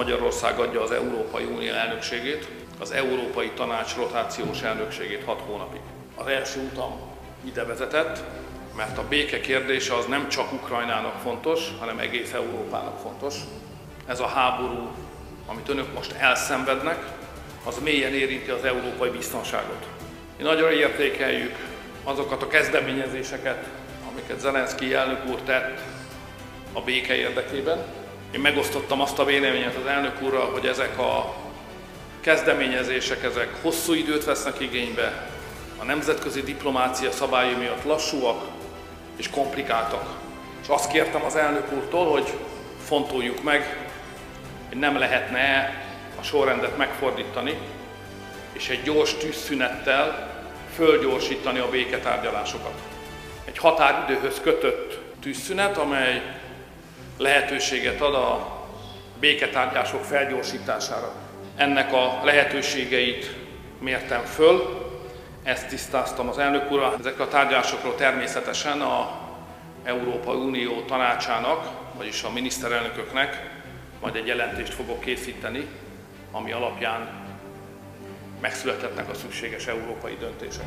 Magyarország adja az Európai Unió elnökségét, az Európai Tanács rotációs elnökségét 6 hónapig. Az első utam ide vezetett, mert a béke kérdése az nem csak Ukrajnának fontos, hanem egész Európának fontos. Ez a háború, amit önök most elszenvednek, az mélyen érinti az európai biztonságot. Mi nagyon értékeljük azokat a kezdeményezéseket, amiket Zelenszkij elnök úr tett a béke érdekében. Én megosztottam azt a véleményet az elnök úrral, hogy ezek a kezdeményezések ezek hosszú időt vesznek igénybe, a nemzetközi diplomácia szabályai miatt lassúak és komplikáltak. És azt kértem az elnök úrtól, hogy fontoljuk meg, hogy nem lehetne a sorrendet megfordítani, és egy gyors tűzszünettel fölgyorsítani a béketárgyalásokat. Egy határidőhöz kötött tűzszünet, amely lehetőséget ad a béketárgyalások felgyorsítására. Ennek a lehetőségeit mértem föl, ezt tisztáztam az elnök úrral. Ezekről a tárgyalásokról természetesen az Európai Unió tanácsának, vagyis a miniszterelnököknek majd egy jelentést fogok készíteni, ami alapján megszülethetnek a szükséges európai döntések.